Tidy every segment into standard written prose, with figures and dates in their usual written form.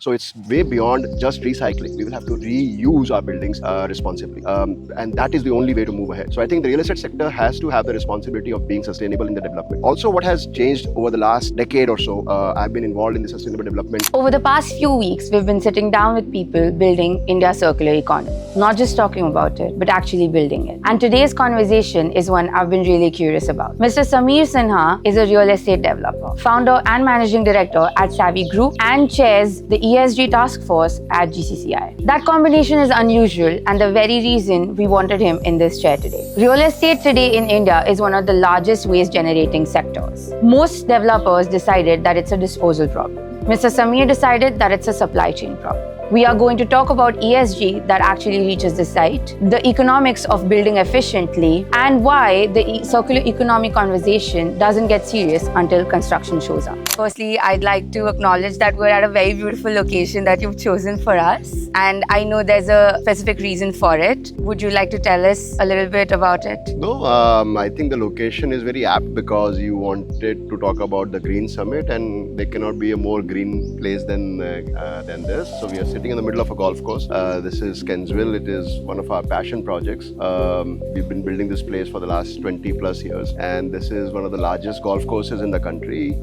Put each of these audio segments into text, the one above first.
So it's way beyond just recycling. We will have to reuse our buildings responsibly. And that is the only way to move ahead. So I think the real estate sector has to have the responsibility of being sustainable in the development. Also, what has changed over the last decade or so, I've been involved in the sustainable development. Over the past few weeks, we've been sitting down with people building India's circular economy. Not just talking about it, but actually building it. And today's conversation is one I've been really curious about. Mr. Sameer Sinha is a real estate developer, founder and managing director at Savvy Group, and chairs the ESG task force at GCCI. That combination is unusual and the very reason we wanted him in this chair today. Real estate today in India is one of the largest waste generating sectors. Most developers decided that it's a disposal problem. Mr. Sameer decided that it's a supply chain problem. We are going to talk about ESG that actually reaches the site, the economics of building efficiently, and why the circular economy conversation doesn't get serious until construction shows up. Firstly, I'd like to acknowledge that we're at a very beautiful location that you've chosen for us. And I know there's a specific reason for it. Would you like to tell us a little bit about it? No, I think the location is very apt because you wanted to talk about the Green Summit, and there cannot be a more green place than this. So we are sitting in the middle of a golf course. This is Kensville. It is one of our passion projects. We've been building this place for the last 20 plus years, and this is one of the largest golf courses in the country.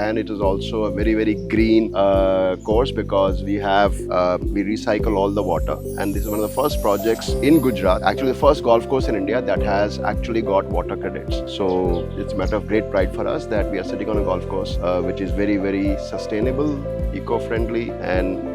And it is also a very, very green course because we recycle all the water. And this is one of the first projects in Gujarat, actually the first golf course in India that has actually got water credits. So it's a matter of great pride for us that we are sitting on a golf course which is very, very sustainable, eco-friendly, and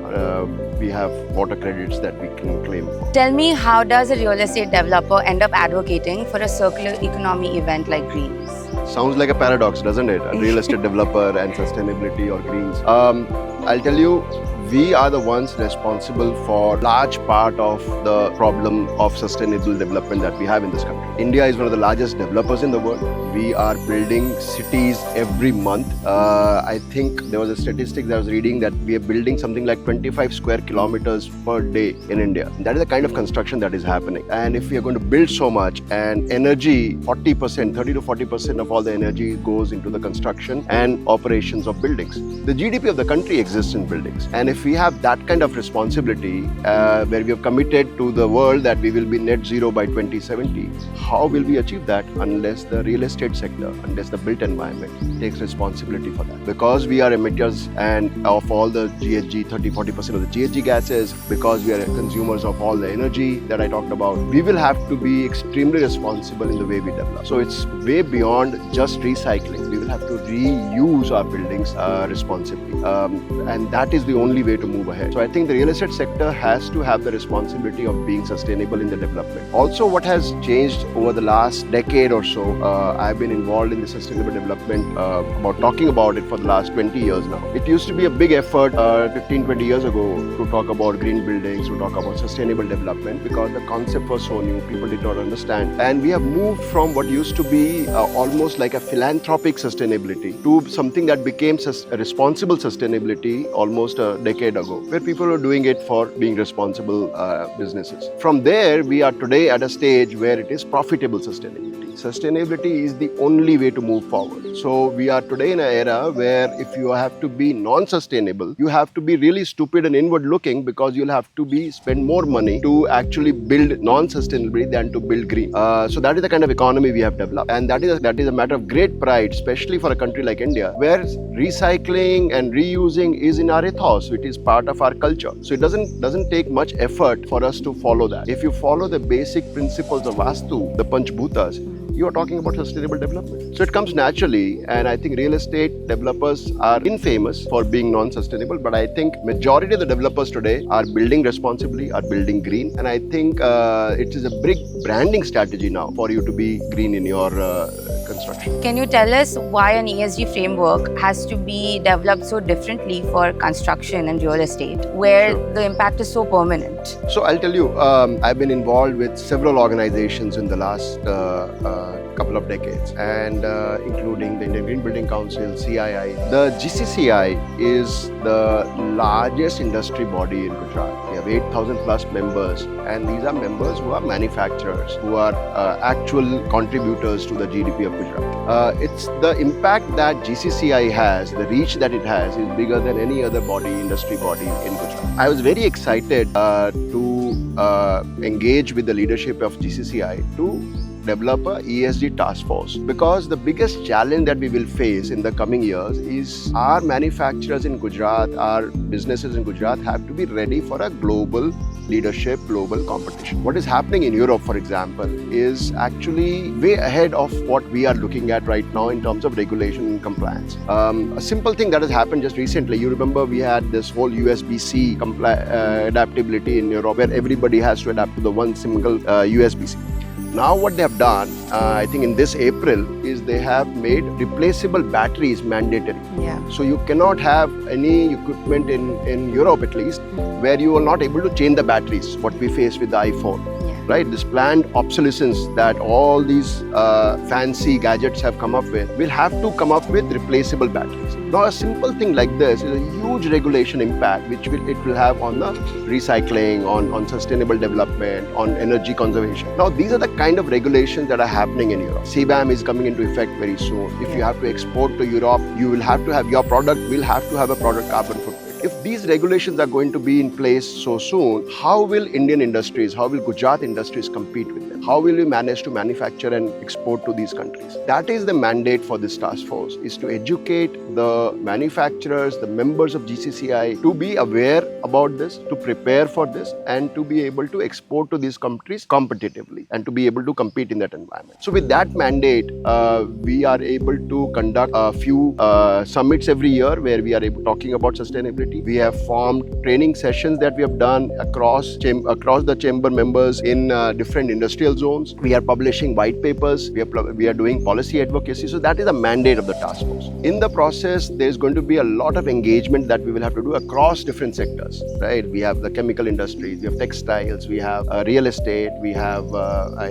we have water credits that we can claim for. Tell me, how does a real estate developer end up advocating for a circular economy event like Greens? Sounds like a paradox, doesn't it? A real estate developer and sustainability or greens. I'll tell you, we are the ones responsible for large part of the problem of sustainable development that we have in this country. India is one of the largest developers in the world. We are building cities every month. I think there was a statistic that I was reading that we are building something like 25 square kilometers per day in India. That is the kind of construction that is happening. And if we are going to build so much, and energy, 40%, 30 to 40% of all the energy goes into the construction and operations of buildings. The GDP of the country exists in buildings. And if we have that kind of responsibility where we have committed to the world that we will be net zero by 2070, how will we achieve that unless the real estate sector, unless the built environment takes responsibility for that? Because we are emitters and of all the GHG, 30-40% of the GHG gases, because we are consumers of all the energy that I talked about, we will have to be extremely responsible in the way we develop. So it's way beyond just recycling. We will have to reuse our buildings responsibly. And that is the only way to move ahead. So I think the real estate sector has to have the responsibility of being sustainable in the development. Also, what has changed over the last decade or so, I've been involved in the sustainable development about talking about it for the last 20 years now. It used to be a big effort 15-20 years ago to talk about green buildings, to talk about sustainable development, because the concept was so new, people did not understand. And we have moved from what used to be almost like a philanthropic sustainability to something that became a responsible sustainability almost a decade ago, where people are doing it for being responsible businesses. From there, we are today at a stage where it is profitable sustainability. Sustainability is the only way to move forward. So we are today in an era where if you have to be non-sustainable, you have to be really stupid and inward looking, because you'll have to spend more money to actually build non-sustainability than to build green. So that is the kind of economy we have developed, and that is a matter of great pride, especially for a country like India, where recycling and reusing is in our ethos. It is part of our culture. So it doesn't take much effort for us to follow that. If you follow the basic principles of Vastu, the Panchbhutas, you are talking about sustainable development. So it comes naturally, and I think real estate developers are infamous for being non-sustainable, but I think majority of the developers today are building responsibly, are building green, and I think it is a big branding strategy now for you to be green in your construction. Can you tell us why an ESG framework has to be developed so differently for construction and real estate, where the impact is so permanent? So I'll tell you, I've been involved with several organizations in the last couple of decades, and including the Indian Green Building Council, CII. The GCCI is the largest industry body in Gujarat. We have 8,000 plus members, and these are members who are manufacturers, who are actual contributors to the GDP of Gujarat. It's the impact that GCCI has, the reach that it has, is bigger than any other body, industry body in Gujarat. I was very excited to engage with the leadership of GCCI to develop a ESG task force, because the biggest challenge that we will face in the coming years is our manufacturers in Gujarat, our businesses in Gujarat have to be ready for a global leadership, global competition. What is happening in Europe, for example, is actually way ahead of what we are looking at right now in terms of regulation and compliance. A simple thing that has happened just recently, you remember we had this whole USB-C adaptability in Europe, where everybody has to adapt to the one single USB-C. Now what they have done, I think in this April, is they have made replaceable batteries mandatory. Yeah. So you cannot have any equipment in Europe at least, where you are not able to change the batteries, what we face with the iPhone. Right, this planned obsolescence that all these fancy gadgets have come up with, will have to come up with replaceable batteries. Now a simple thing like this is a huge regulation impact which it will have on the recycling, on sustainable development, on energy conservation. Now these are the kind of regulations that are happening in Europe. CBAM is coming into effect very soon. If you have to export to Europe, you will have to have your product, will have to have a product carbon footprint. If these regulations are going to be in place so soon, how will Indian industries, how will Gujarat industries compete with them? How will we manage to manufacture and export to these countries? That is the mandate for this task force, is to educate the manufacturers, the members of GCCI to be aware about this, to prepare for this, and to be able to export to these countries competitively and to be able to compete in that environment. So with that mandate, we are able to conduct a few summits every year where we are talking about sustainability. We have formed training sessions that we have done across the chamber members in different industrial zones. We are publishing white papers. We are doing policy advocacy. So that is a mandate of the task force. In the process, there is going to be a lot of engagement that we will have to do across different sectors. Right? We have the chemical industries, we have textiles, we have real estate, we have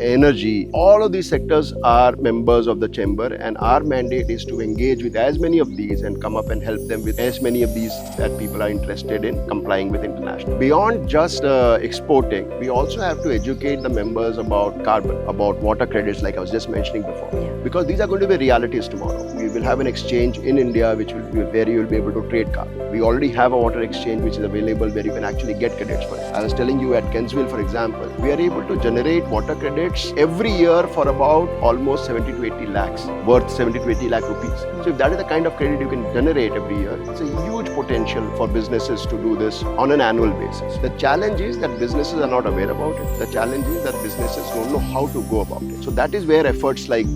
energy. All of these sectors are members of the chamber, and our mandate is to engage with as many of these and come up and help them with as many of these that people are interested in complying with international. Beyond just exporting, we also have to educate the members about carbon, about water credits, like I was just mentioning before. Yeah. Because these are going to be realities tomorrow. We will have an exchange in India which will be where you will be able to trade carbon. We already have a water exchange which is available where you can actually get credits for it. I was telling you at Kensville, for example, we are able to generate water credits every year for about almost 70 to 80 lakhs, worth 70 to 80 lakh rupees. So if that is the kind of credit you can generate every year, it's a huge potential for businesses to do this on an annual basis. The challenge is that businesses are not aware about it. The challenge is that businesses don't know how to go about it. So that is where efforts like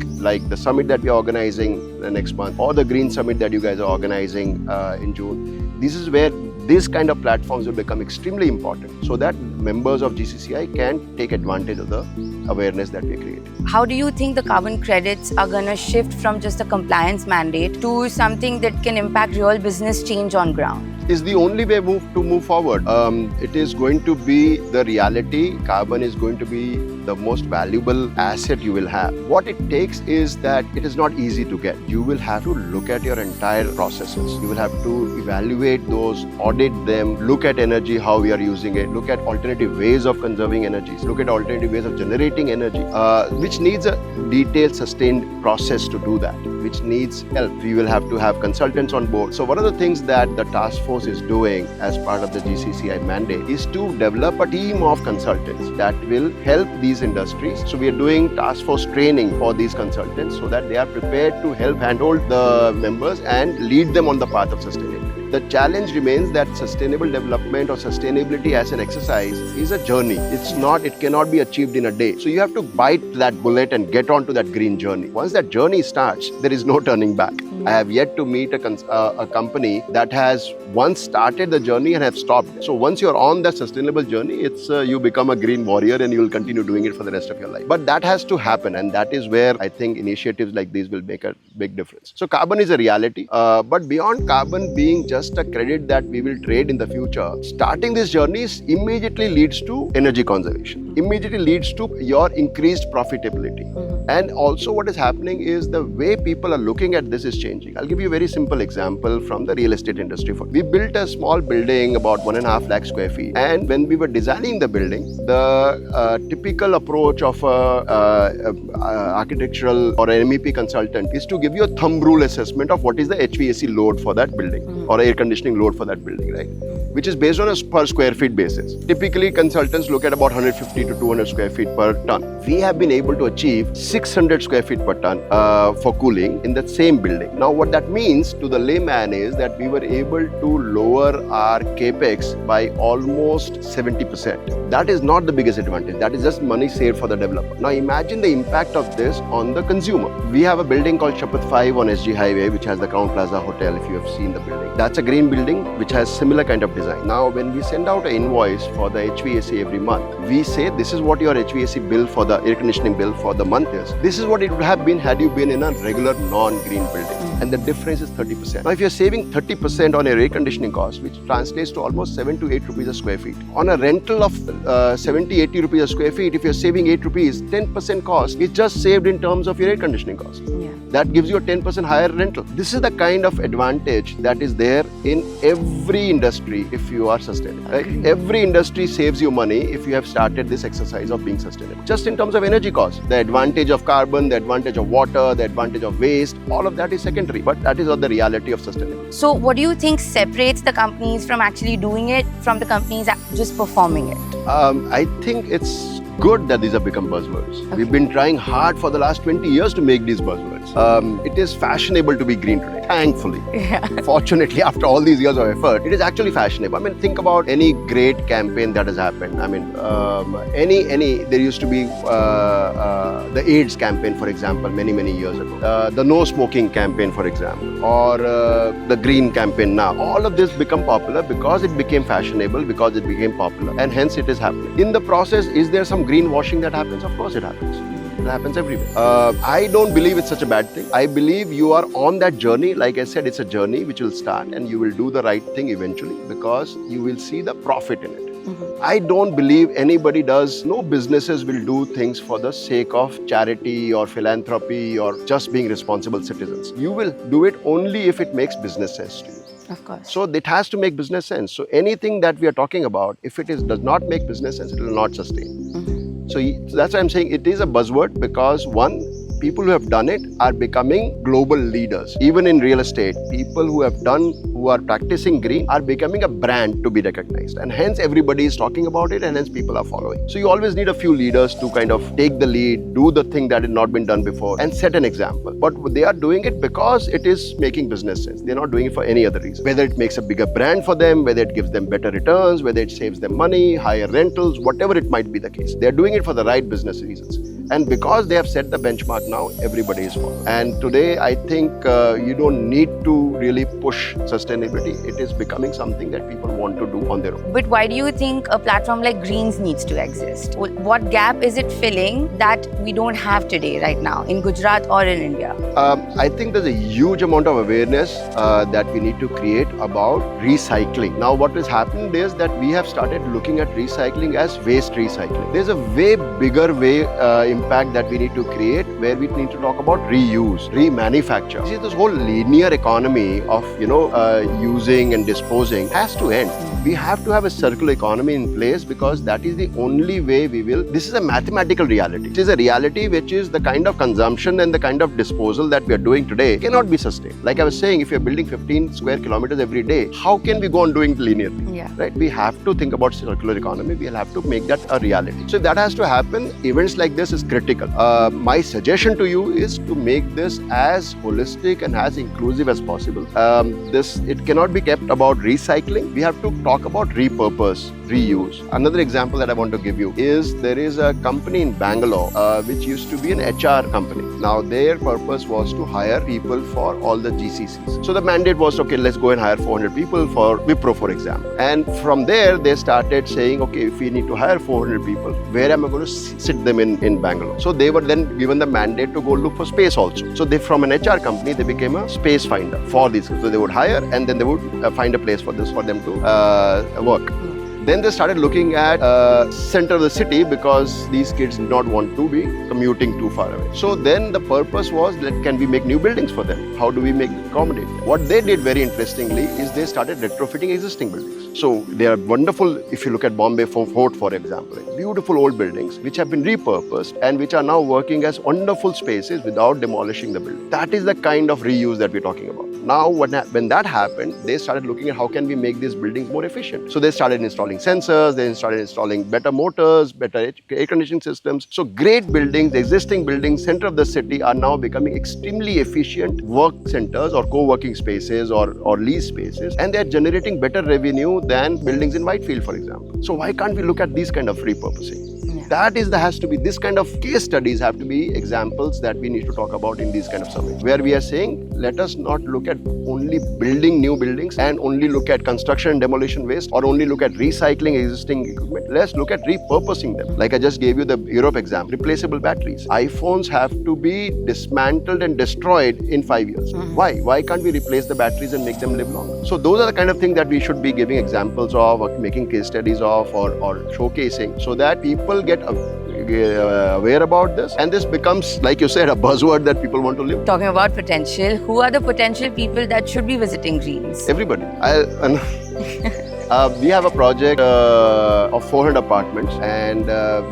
the summit that we are organizing the next month, or the Green Summit that you guys are organizing in June, this is where these kind of platforms will become extremely important, so that members of GCCI can take advantage of the awareness that we create. How do you think the carbon credits are going to shift from just a compliance mandate to something that can impact real business change on ground? Is the only way to move forward. It is going to be the reality. Carbon is going to be the most valuable asset you will have. What it takes is that it is not easy to get. You will have to look at your entire processes. You will have to evaluate those, audit them, look at energy, how we are using it, look at alternative ways of conserving energies, look at alternative ways of generating energy, which needs a detailed, sustained process to do that, which needs help. We will have to have consultants on board. So one of the things that the task force is doing as part of the GCCI mandate is to develop a team of consultants that will help these industries. So we are doing task force training for these consultants so that they are prepared to help handhold the members and lead them on the path of sustainability. The challenge remains that sustainable development or sustainability as an exercise is a journey. It cannot be achieved in a day. So you have to bite that bullet and get onto that green journey. Once that journey starts, there is no turning back. I have yet to meet a company that has once started the journey and have stopped. So once you're on that sustainable journey, it's you become a green warrior and you will continue doing it for the rest of your life. But that has to happen, and that is where I think initiatives like these will make a big difference. So carbon is a reality, but beyond carbon being just a credit that we will trade in the future, starting this journey immediately leads to energy conservation, immediately leads to your increased profitability. And also what is happening is the way people are looking at this is changing. I'll give you a very simple example from the real estate industry. We built a small building about 1.5 lakh square feet, and when we were designing the building, the typical approach of a architectural or an MEP consultant is to give you a thumb rule assessment of what is the HVAC load for that building or air conditioning load for that building, right? Which is based on a per square feet basis. Typically, consultants look at about 150 to 200 square feet per ton. We have been able to achieve 600 square feet per ton for cooling in that same building. Now, what that means to the layman is that we were able to lower our capex by almost 70%. That is not the biggest advantage. That is just money saved for the developer. Now, imagine the impact of this on the consumer. We have a building called Shapat 5 on SG Highway, which has the Crown Plaza Hotel, if you have seen the building. That's a green building which has similar kind of design. Now, when we send out an invoice for the HVAC every month, we say this is what your HVAC bill for the air conditioning bill for the month is. This is what it would have been had you been in a regular non-green building. And the difference is 30%. Now, if you're saving 30% on your air conditioning cost, which translates to almost 7 to 8 rupees a square feet. On a rental of 70, 80 rupees a square feet, if you're saving 8 rupees, 10% cost is just saved in terms of your air conditioning cost. Yeah. That gives you a 10% higher rental. This is the kind of advantage that is there in every industry if you are sustainable. Right? Every industry saves you money if you have started this exercise of being sustainable. Just in terms of energy cost, the advantage of carbon, the advantage of water, the advantage of waste, all of that is secondary, but that is not the reality of sustainability. So what do you think separates the companies from actually doing it from the companies just performing it? I think it's good that these have become buzzwords. Okay. We've been trying hard for the last 20 years to make these buzzwords. It is fashionable to be green today, thankfully. Yeah. Fortunately, after all these years of effort, it is actually fashionable. I mean, think about any great campaign that has happened. I mean, there used to be the AIDS campaign, for example, many years ago. The no smoking campaign, for example, or the green campaign now. All of this become popular because it became fashionable, because it became popular, and hence it is happening. In the process, is there some greenwashing that happens? Of course it happens. It happens everywhere. I don't believe it's such a bad thing. I believe you are on that journey. Like I said, it's a journey which will start and you will do the right thing eventually because you will see the profit in it. I don't believe anybody does, no businesses will do things for the sake of charity or philanthropy or just being responsible citizens. You will do it only if it makes business sense to you. Of course. So it has to make business sense. So anything that we are talking about, if it does not make business sense, it will not sustain. So that's why I'm saying it is a buzzword because one, people who have done it are becoming global leaders. Even in real estate, people who are practicing green are becoming a brand to be recognized. And hence everybody is talking about it and hence people are following. So you always need a few leaders to kind of take the lead, do the thing that had not been done before and set an example. But they are doing it because it is making business sense. They're not doing it for any other reason. Whether it makes a bigger brand for them, whether it gives them better returns, whether it saves them money, higher rentals, whatever it might be the case. They're doing it for the right business reasons. And because they have set the benchmark now, everybody is following. And today, I think you don't need to really push sustainability. It is becoming something that people want to do on their own. But why do you think a platform like Greens needs to exist? What gap is it filling that we don't have today, right now, in Gujarat or in India? I think there's a huge amount of awareness that we need to create about recycling. Now, what has happened is that we have started looking at recycling as waste recycling. There's a way bigger impact that we need to create where we need to talk about reuse, remanufacture. See, this whole linear economy of, using and disposing has to end. We have to have a circular economy in place because that is the only way we will. This is a mathematical reality. It is a reality which is the kind of consumption and the kind of disposal that we are doing today cannot be sustained. Like I was saying, if you're building 15 square kilometers every day, how can we go on doing it linearly? Yeah. Right? We have to think about circular economy. We'll have to make that a reality. So if that has to happen, events like this is critical. My suggestion to you is to make this as holistic and as inclusive as possible. It cannot be kept about recycling. We have to talk about repurpose, reuse. Another example that I want to give you is there is a company in Bangalore which used to be an HR company. Now their purpose was to hire people for all the GCCs. So the mandate was, okay, let's go and hire 400 people for Wipro, for example. And from there they started saying, okay, if we need to hire 400 people, where am I going to sit them in Bangalore? So they were then given the mandate to go look for space also. So they, from an HR company, they became a space finder for these. So they would hire and then they would find a place for them to work. Then they started looking at center of the city because these kids did not want to be commuting too far away. So then the purpose was, can we make new buildings for them? How do we make accommodate them? What they did very interestingly is they started retrofitting existing buildings. So they are wonderful. If you look at Bombay Fort, for example, beautiful old buildings which have been repurposed and which are now working as wonderful spaces without demolishing the building. That is the kind of reuse that we're talking about. Now, when that happened, they started looking at how can we make these buildings more efficient. So they started installing sensors, they started installing better motors, better air conditioning systems. So great buildings, existing buildings, center of the city are now becoming extremely efficient work centers or co-working spaces or lease spaces, and they are generating better revenue than buildings in Whitefield, for example. So why can't we look at these kind of repurposing? Has to be this kind of case studies have to be examples that we need to talk about in these kind of summits, where we are saying, let us not look at only building new buildings and only look at construction and demolition waste or only look at recycling existing equipment. Let's look at repurposing them. Like I just gave you the Europe example, replaceable batteries. iPhones have to be dismantled and destroyed in 5 years. Why? Why can't we replace the batteries and make them live longer? So those are the kind of things that we should be giving examples of or making case studies of or showcasing so that people get aware about this, and this becomes, like you said, a buzzword that people want to live. Talking about potential, who are the potential people that should be visiting Greens? Everybody. We have a project of 400 apartments, and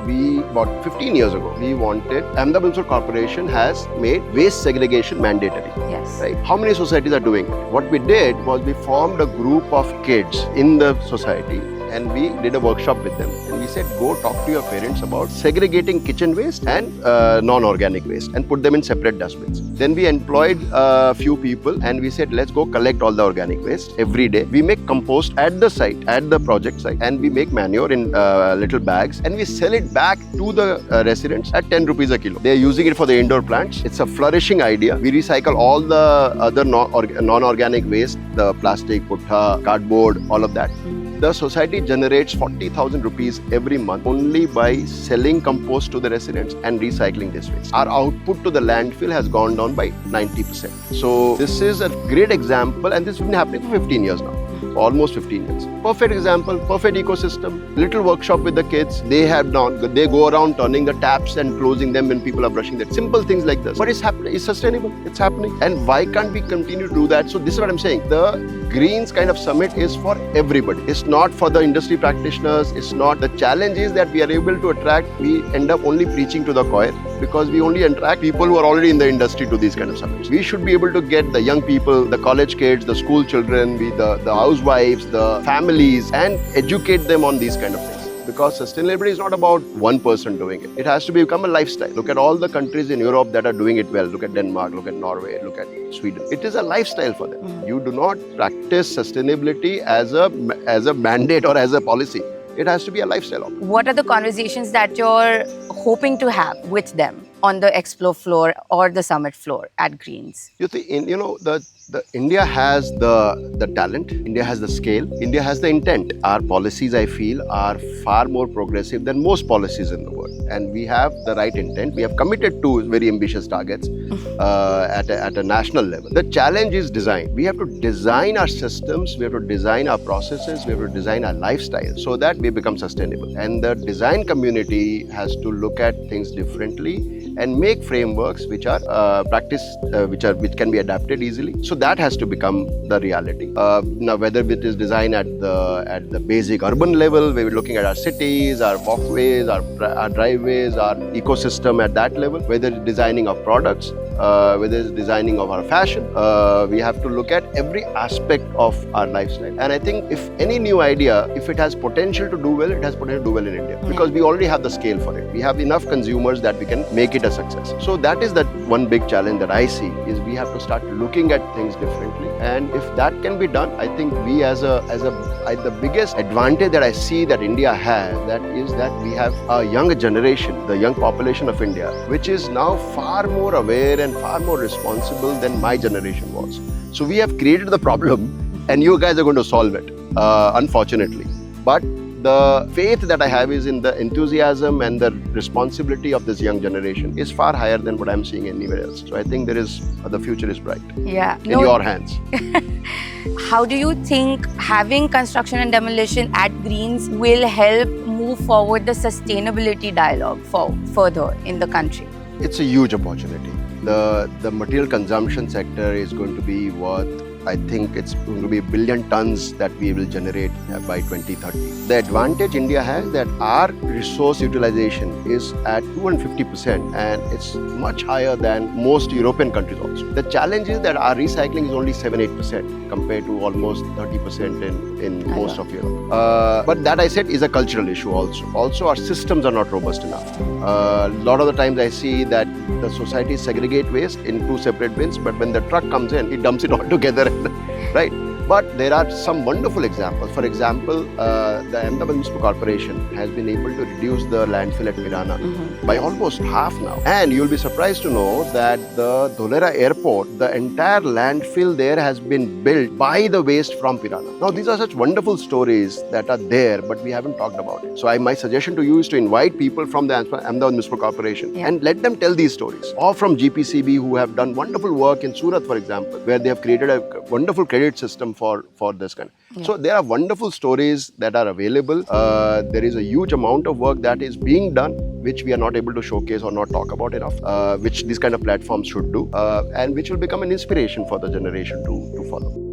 we, about 15 years ago, we wanted, Ahmedabad Municipal Corporation has made waste segregation mandatory. Yes. Right? How many societies are doing it? What we did was we formed a group of kids in the society and we did a workshop with them. And we said, go talk to your parents about segregating kitchen waste and non-organic waste and put them in separate dustbins. Then we employed a few people and we said, let's go collect all the organic waste every day. We make compost at the site, at the project site, and we make manure in little bags and we sell it back to the residents at 10 rupees a kilo. They're using it for the indoor plants. It's a flourishing idea. We recycle all the other non-organic waste, the plastic, putha, cardboard, all of that. The society generates 40,000 rupees every month only by selling compost to the residents and recycling this waste. Our output to the landfill has gone down by 90%. So this is a great example, and this has been happening for 15 years now. Almost 15 years. Perfect example, perfect ecosystem. Little workshop with the kids. They go around turning the taps and closing them when people are brushing their simple things like this. But it's happening. It's sustainable. It's happening. And why can't we continue to do that? So this is what I'm saying. The Greens kind of summit is for everybody. It's not for the industry practitioners. It's not. The challenge is that we are able to attract. We end up only preaching to the choir because we only attract people who are already in the industry to these kind of summits. We should be able to get the young people, the college kids, the school children, the housewives, the families, and educate them on these kind of things. Because sustainability is not about one person doing it. It has to become a lifestyle. Look at all the countries in Europe that are doing it well. Look at Denmark, look at Norway, look at Sweden. It is a lifestyle for them. You do not practice sustainability as a mandate or as a policy. It has to be a lifestyle. What are the conversations that you're hoping to have with them on the Expo floor or the summit floor at Greens? You think, India has the talent, India has the scale, India has the intent. Our policies, I feel, are far more progressive than most policies in the world. And we have the right intent. We have committed to very ambitious targets at a national level. The challenge is design. We have to design our systems, we have to design our processes, we have to design our lifestyle so that we become sustainable. And the design community has to look at things differently. and make frameworks which are which can be adapted easily. So that has to become the reality. Now, whether it is design at the basic urban level, where we're looking at our cities, our walkways, our driveways, our ecosystem at that level, whether it's designing of products, whether it's designing of our fashion, we have to look at every aspect of our lifestyle. And I think if any new idea, if it has potential to do well, it has potential to do well in India, because we already have the scale for it. We have enough consumers that we can make it a success. So that is that one big challenge that I see, is we have to start looking at things differently. And if that can be done, I think we the biggest advantage that I see that India has, that is that we have a younger generation, the young population of India, which is now far more aware and far more responsible than my generation was. So we have created the problem, and you guys are going to solve it, unfortunately. But the faith that I have is in the enthusiasm and the responsibility of this young generation is far higher than what I'm seeing anywhere else. So I think the future is bright. Yeah. In your hands. How do you think having construction and demolition at Greens will help move forward the sustainability dialogue further in the country? It's a huge opportunity. The material consumption sector is going to be worth, I think it's going to be 1 billion tons that we will generate by 2030. The advantage India has, that our resource utilization is at 250%, and it's much higher than most European countries also. The challenge is that our recycling is only 7-8% compared to almost 30% in most of Europe. But that, I said, is a cultural issue also. Also, our systems are not robust enough. A lot of the times I see that the society segregate waste in 2 separate bins, but when the truck comes in, it dumps it all together. Right? But there are some wonderful examples. For example, the Ahmedabad Municipal Corporation has been able to reduce the landfill at Mirana by almost half now. And you'll be surprised to know that the Dholera airport, the entire landfill there has been built by the waste from Pirana. Now, these are such wonderful stories that are there, but we haven't talked about it. So my suggestion to you is to invite people from the Ahmedabad Municipal Corporation and let them tell these stories. Or from GPCB, who have done wonderful work in Surat, for example, where they have created a wonderful credit system for this kind. So there are wonderful stories that are available. There is a huge amount of work that is being done, which we are not able to showcase or not talk about enough, which these kind of platforms should do, and which will become an inspiration for the generation to follow.